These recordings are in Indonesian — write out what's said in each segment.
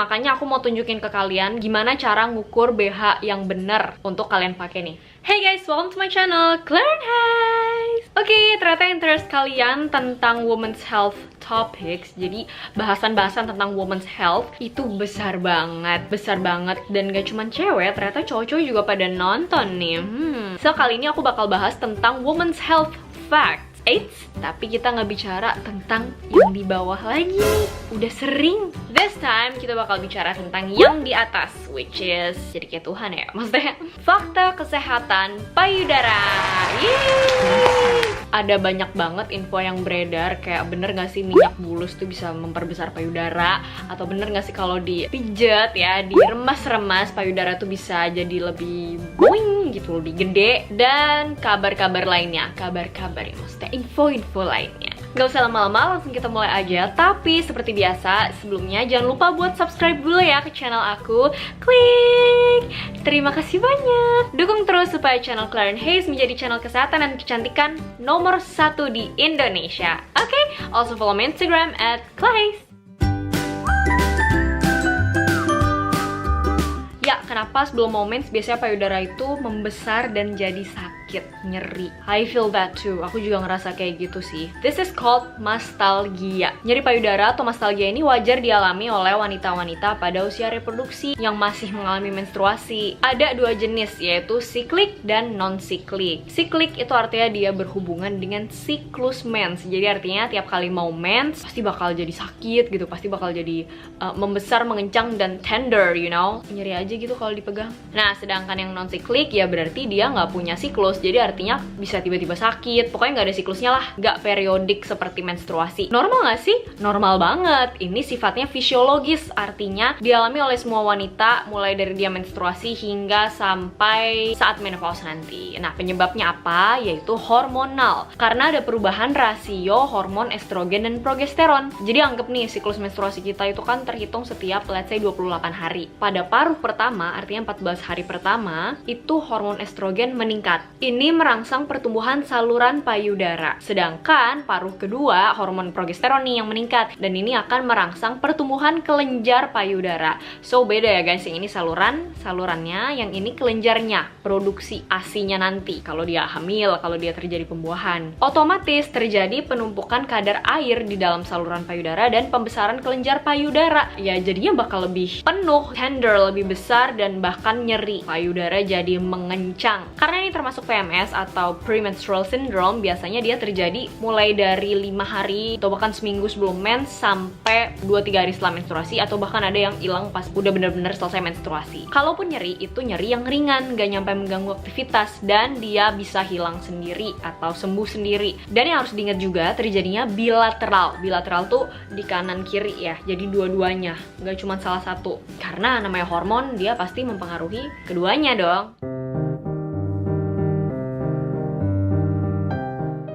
Makanya aku mau tunjukin ke kalian gimana cara ngukur BH yang bener untuk kalian pakai nih. Hey guys, welcome to my channel, Claren Hayes. Oke, ternyata interest kalian tentang women's health topics, jadi bahasan-bahasan tentang women's health itu besar banget, dan gak cuma cewek, ternyata cowok-cowok juga pada nonton nih. So kali ini aku bakal bahas tentang women's health facts. Tapi kita nggak bicara tentang yang di bawah lagi nih. Udah sering. This time kita bakal bicara tentang yang di atas, which is jadi kayak Tuhan ya, maksudnya fakta kesehatan payudara. Yeay! Ada banyak banget info yang beredar, kayak bener gak sih minyak bulus tuh bisa memperbesar payudara, atau bener gak sih kalau dipijet ya, diremas-remas payudara tuh bisa jadi lebih boing gitu, lebih gede, dan kabar-kabar lainnya, kabar-kabar ya, maksudnya info-info lainnya. Gak usah lama-lama, langsung kita mulai aja. Tapi seperti biasa, sebelumnya jangan lupa buat subscribe dulu ya ke channel aku. Klik! Terima kasih banyak. Dukung terus supaya channel Claren Hayes menjadi channel kesehatan dan kecantikan nomor 1 di Indonesia. Oke? Also follow me Instagram @clares. Ya, kenapa sebelum mau mens biasanya payudara itu membesar dan jadi sakit, nyeri. I feel that too. Aku juga ngerasa kayak gitu sih. This is called mastalgia. Nyeri payudara atau mastalgia ini wajar dialami oleh wanita-wanita pada usia reproduksi yang masih mengalami menstruasi. Ada dua jenis, yaitu siklik dan non-siklik. Siklik itu artinya dia berhubungan dengan siklus mens. Jadi artinya tiap kali mau mens pasti bakal jadi sakit gitu, pasti bakal jadi membesar, mengencang, dan tender, you know. Nyeri aja gitu kalau dipegang. Nah, sedangkan yang non siklik ya berarti dia nggak punya siklus, jadi artinya bisa tiba-tiba sakit, pokoknya nggak ada siklusnya lah, nggak periodik seperti menstruasi. Normal nggak sih? Normal banget. Ini sifatnya fisiologis, artinya dialami oleh semua wanita mulai dari dia menstruasi hingga sampai saat menopause nanti. Nah, penyebabnya apa? Yaitu hormonal, karena ada perubahan rasio hormon estrogen dan progesteron. Jadi anggap nih, siklus menstruasi kita itu kan terhitung setiap let's say 28 hari. Pada paruh pertama, artinya 14 hari pertama, itu hormon estrogen meningkat. Ini merangsang pertumbuhan saluran payudara. Sedangkan paruh kedua, hormon progesteron nih yang meningkat, dan ini akan merangsang pertumbuhan kelenjar payudara. So beda ya guys, yang ini salurannya, yang ini kelenjarnya, produksi ASI-nya nanti kalau dia hamil, kalau dia terjadi pembuahan. Otomatis terjadi penumpukan kadar air di dalam saluran payudara dan pembesaran kelenjar payudara. Ya jadinya bakal lebih penuh, tender, lebih besar, dan bahkan nyeri. Payudara jadi mengencang. Karena ini termasuk PMS atau premenstrual syndrome, biasanya dia terjadi mulai dari 5 hari atau bahkan seminggu sebelum mens sampai 2-3 hari setelah menstruasi, atau bahkan ada yang hilang pas udah bener-bener selesai menstruasi. Kalaupun nyeri, itu nyeri yang ringan, gak nyampe mengganggu aktivitas, dan dia bisa hilang sendiri atau sembuh sendiri. Dan yang harus diingat juga, terjadinya bilateral. Bilateral tuh di kanan kiri ya, jadi dua-duanya, gak cuma salah satu. Karena namanya hormon, dia pasti mempengaruhi keduanya dong.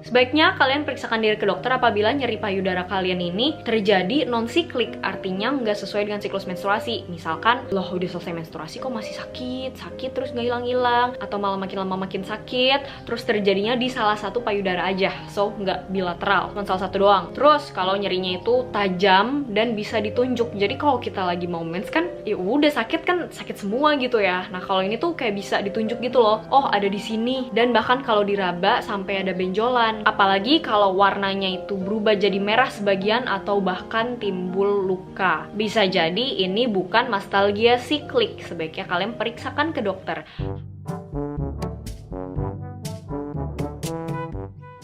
Sebaiknya kalian periksakan diri ke dokter apabila nyeri payudara kalian ini terjadi non-siklik, artinya nggak sesuai dengan siklus menstruasi. Misalkan, loh udah selesai menstruasi kok masih sakit terus nggak hilang-hilang, atau malah makin lama makin sakit, terus terjadinya di salah satu payudara aja, so nggak bilateral, cuma salah satu doang. Terus kalau nyerinya itu tajam dan bisa ditunjuk, jadi kalau kita lagi mau mens kan, ya udah sakit kan, sakit semua gitu ya. Nah kalau ini tuh kayak bisa ditunjuk gitu loh, oh ada di sini, dan bahkan kalau diraba sampai ada benjolan. Apalagi kalau warnanya itu berubah jadi merah sebagian atau bahkan timbul luka. Bisa jadi ini bukan mastalgia siklik. Sebaiknya kalian periksakan ke dokter.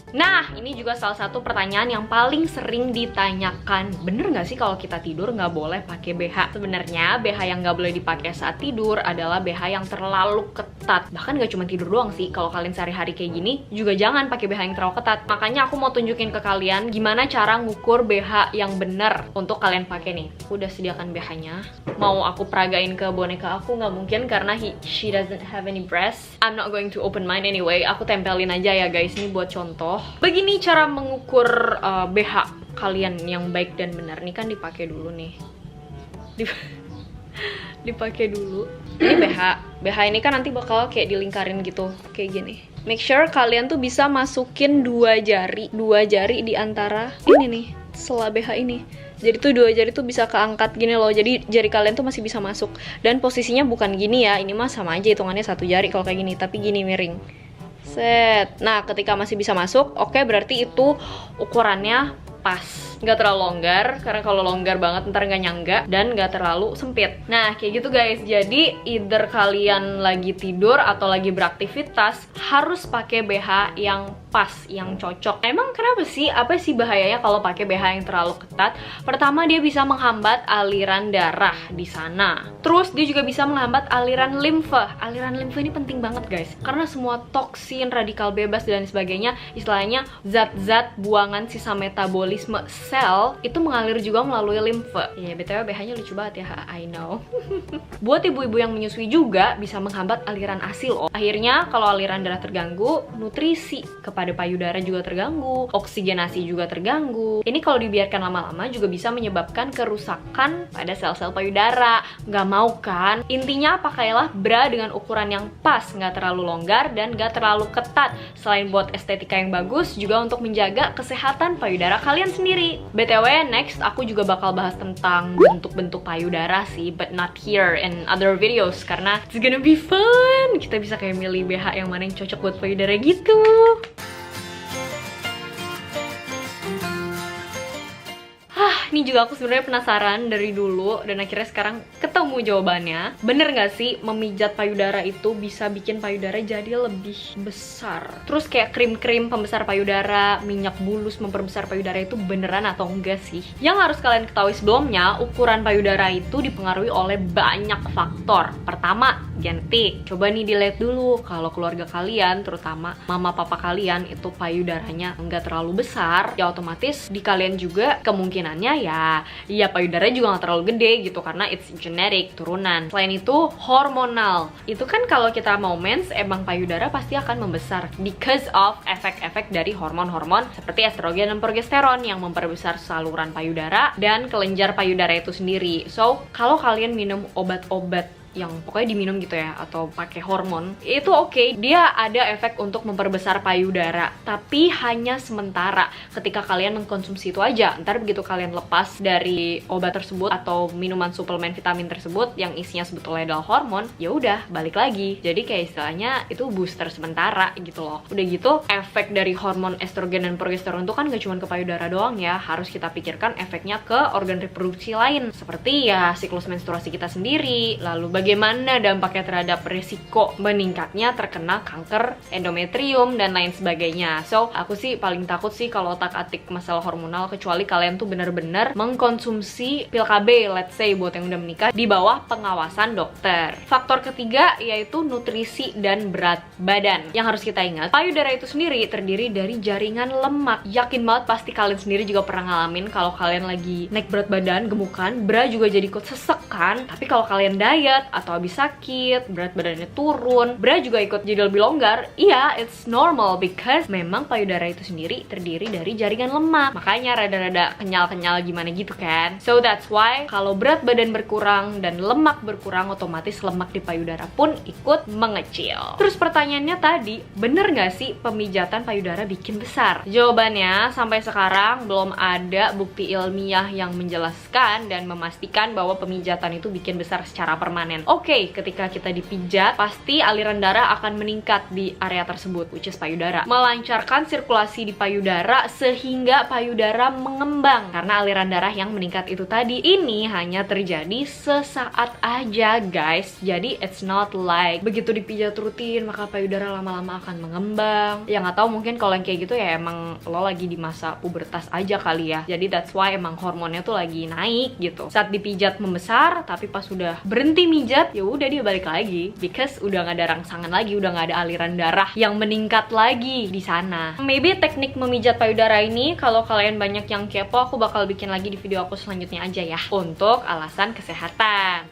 Nah, ini juga salah satu pertanyaan yang paling sering ditanyakan. Bener nggak sih kalau kita tidur nggak boleh pakai BH? Sebenarnya BH yang nggak boleh dipakai saat tidur adalah BH yang terlalu ketat. Bahkan nggak cuma tidur doang sih. Kalau kalian sehari-hari kayak gini, juga jangan pakai BH yang terlalu ketat. Makanya aku mau tunjukin ke kalian gimana cara ngukur BH yang bener untuk kalian pakai nih. Aku udah sediakan BH-nya. Mau aku peragain ke boneka aku nggak mungkin karena she doesn't have any breasts. I'm not going to open mine anyway. Aku tempelin aja ya guys. Ini buat contoh. Begini cara mengukur BH kalian yang baik dan benar. Nih kan dipakai dulu nih. Dipakai dulu. Ini BH ini kan nanti bakal kayak dilingkarin gitu, kayak gini. Make sure kalian tuh bisa masukin dua jari di antara ini nih, sela BH ini. Jadi tuh 2 jari tuh bisa keangkat gini loh. Jadi jari kalian tuh masih bisa masuk. Dan posisinya bukan gini ya. Ini mah sama aja hitungannya 1 jari kalau kayak gini, tapi gini miring. Set. Nah, ketika masih bisa masuk, oke, berarti itu ukurannya pas, nggak terlalu longgar, karena kalau longgar banget ntar nggak nyangga, dan nggak terlalu sempit. Nah kayak gitu guys. Jadi either kalian lagi tidur atau lagi beraktivitas harus pakai BH yang pas, yang cocok. Emang kenapa sih? Apa sih bahayanya kalau pakai BH yang terlalu ketat? Pertama, dia bisa menghambat aliran darah di sana. Terus dia juga bisa menghambat aliran limfa. Aliran limfa ini penting banget guys, karena semua toksin, radikal bebas dan sebagainya, istilahnya zat-zat buangan sisa metabolisme sel itu mengalir juga melalui limfa. Ya BTW BH-nya lucu banget ya, I know. Buat ibu-ibu yang menyusui juga bisa menghambat aliran ASI loh. Akhirnya kalau aliran darah terganggu, nutrisi kepada payudara juga terganggu, oksigenasi juga terganggu. Ini kalau dibiarkan lama-lama juga bisa menyebabkan kerusakan pada sel-sel payudara. Nggak mau kan? Intinya pakailah bra dengan ukuran yang pas, nggak terlalu longgar dan nggak terlalu ketat. Selain buat estetika yang bagus, juga untuk menjaga kesehatan payudara kalian sendiri. BTW, next aku juga bakal bahas tentang bentuk-bentuk payudara sih, but not here in other videos, karena it's gonna be fun. Kita bisa kayak milih BH yang mana yang cocok buat payudara gitu. Ini juga aku sebenarnya penasaran dari dulu, dan akhirnya sekarang ketemu jawabannya. Bener nggak sih memijat payudara itu bisa bikin payudara jadi lebih besar? Terus kayak krim-krim pembesar payudara, minyak bulus memperbesar payudara itu beneran atau enggak sih? Yang harus kalian ketahui sebelumnya, ukuran payudara itu dipengaruhi oleh banyak faktor. Pertama, genetik. Coba nih dilihat dulu, kalau keluarga kalian, terutama mama papa kalian itu payudaranya nggak terlalu besar, ya otomatis di kalian juga kemungkinannya ya payudara juga nggak terlalu gede gitu, karena it's genetic, turunan. Selain itu hormonal. Itu kan kalau kita mau mens, emang payudara pasti akan membesar because of efek-efek dari hormon-hormon seperti estrogen dan progesteron yang memperbesar saluran payudara dan kelenjar payudara itu sendiri. So, kalau kalian minum obat-obat yang pokoknya diminum gitu ya, atau pakai hormon, itu oke, dia ada efek untuk memperbesar payudara, tapi hanya sementara ketika kalian mengkonsumsi itu aja. Ntar begitu kalian lepas dari obat tersebut atau minuman suplemen vitamin tersebut yang isinya sebetulnya adalah hormon, ya udah balik lagi. Jadi kayak istilahnya itu booster sementara gitu loh. Udah gitu, efek dari hormon estrogen dan progesteron itu kan gak cuma ke payudara doang ya, harus kita pikirkan efeknya ke organ reproduksi lain, seperti ya siklus menstruasi kita sendiri, lalu bagaimana dampaknya terhadap resiko meningkatnya terkena kanker endometrium dan lain sebagainya. So, aku sih paling takut sih kalau otak-atik masalah hormonal, kecuali kalian tuh bener-bener mengkonsumsi pil KB, let's say buat yang udah menikah, di bawah pengawasan dokter. Faktor ketiga yaitu nutrisi dan berat badan. Yang harus kita ingat, payudara itu sendiri terdiri dari jaringan lemak. Yakin banget pasti kalian sendiri juga pernah ngalamin kalau kalian lagi naik berat badan, gemukan, bra juga jadi ikut sesek kan. Tapi kalau kalian diet atau habis sakit, berat badannya turun, bra juga ikut jadi lebih longgar. Iya, it's normal because memang payudara itu sendiri terdiri dari jaringan lemak. Makanya rada-rada kenyal-kenyal gimana gitu kan. So that's why kalau berat badan berkurang dan lemak berkurang, otomatis lemak di payudara pun ikut mengecil. Terus pertanyaannya tadi, bener nggak sih pemijatan payudara bikin besar? Jawabannya, sampai sekarang belum ada bukti ilmiah yang menjelaskan dan memastikan bahwa pemijatan itu bikin besar secara permanen. Oke, ketika kita dipijat, pasti aliran darah akan meningkat di area tersebut, which is payudara. Melancarkan sirkulasi di payudara sehingga payudara mengembang. Karena aliran darah yang meningkat itu tadi, ini hanya terjadi sesaat aja guys. Jadi it's not like begitu dipijat rutin maka payudara lama-lama akan mengembang. Ya nggak tahu, mungkin kalau yang kayak gitu ya emang lo lagi di masa pubertas aja kali ya. Jadi that's why emang hormonnya tuh lagi naik gitu. Saat dipijat membesar, tapi pas udah berhenti mijat, ya udah dia balik lagi because udah nggak ada rangsangan lagi, udah nggak ada aliran darah yang meningkat lagi di sana. Maybe teknik memijat payudara ini kalau kalian banyak yang kepo, aku bakal bikin lagi di video aku selanjutnya aja ya, untuk alasan kesehatan.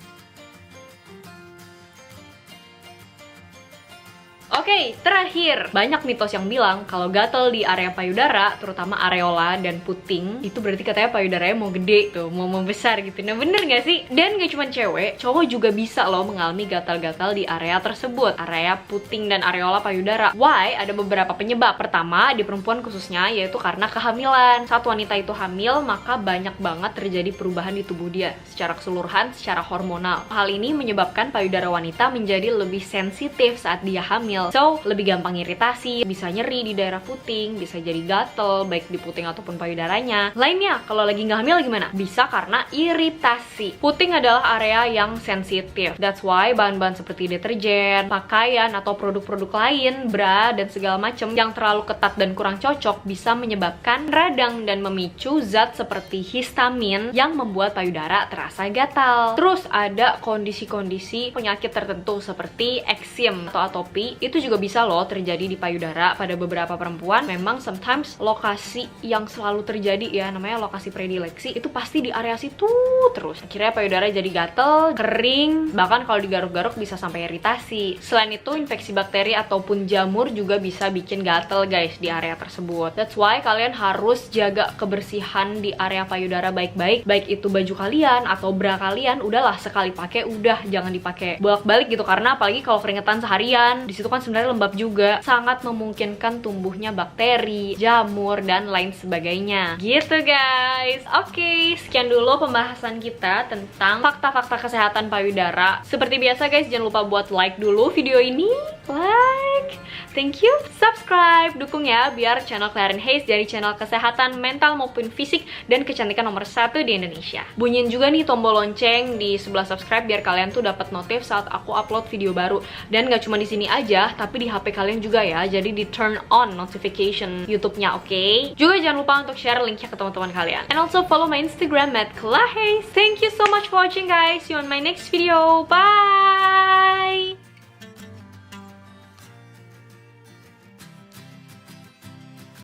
Oke, terakhir, banyak mitos yang bilang kalau gatal di area payudara, terutama areola dan puting, itu berarti katanya payudaranya mau gede tuh, mau membesar gitu. Nah, bener nggak sih? Dan nggak cuma cewek, cowok juga bisa loh mengalami gatal-gatal di area tersebut, area puting dan areola payudara. Why? Ada beberapa penyebab. Pertama, di perempuan khususnya, yaitu karena kehamilan. Saat wanita itu hamil, maka banyak banget terjadi perubahan di tubuh dia secara keseluruhan, secara hormonal. Hal ini menyebabkan payudara wanita menjadi lebih sensitif saat dia hamil. So, lebih gampang iritasi, bisa nyeri di daerah puting, bisa jadi gatel, baik di puting ataupun payudaranya. Lainnya, kalau lagi nggak hamil gimana? Bisa karena iritasi. Puting adalah area yang sensitif. That's why bahan-bahan seperti deterjen, pakaian, atau produk-produk lain, bra, dan segala macam yang terlalu ketat dan kurang cocok bisa menyebabkan radang dan memicu zat seperti histamin yang membuat payudara terasa gatal. Terus ada kondisi-kondisi penyakit tertentu seperti eksim atau atopi. Itu juga bisa loh terjadi di payudara pada beberapa perempuan. Memang sometimes lokasi yang selalu terjadi ya, namanya lokasi predileksi, itu pasti di area situ terus. Akhirnya payudara jadi gatel, kering, bahkan kalau digaruk-garuk bisa sampai iritasi. Selain itu, infeksi bakteri ataupun jamur juga bisa bikin gatel guys di area tersebut. That's why kalian harus jaga kebersihan di area payudara baik-baik. Baik itu baju kalian atau bra kalian, udahlah sekali pakai udah, jangan dipakai bolak-balik gitu, karena apalagi kalau keringetan seharian, di situ kan sebenarnya lembab juga, sangat memungkinkan tumbuhnya bakteri, jamur, dan lain sebagainya. Gitu guys. Oke, sekian dulu pembahasan kita tentang fakta-fakta kesehatan payudara. Seperti biasa guys, jangan lupa buat like dulu video ini. Like, thank you. Subscribe, dukung ya biar channel Claren Hayes jadi channel kesehatan mental maupun fisik dan kecantikan nomor 1 di Indonesia. Bunyiin juga nih tombol lonceng di sebelah subscribe biar kalian tuh dapat notif saat aku upload video baru. Dan gak cuma di sini aja, tapi di HP kalian juga ya. Jadi di turn on notification YouTube-nya, oke? Juga jangan lupa untuk share linknya ke teman-teman kalian. And also follow my Instagram @clairhayes. Thank you so much for watching guys. See you on my next video. Bye.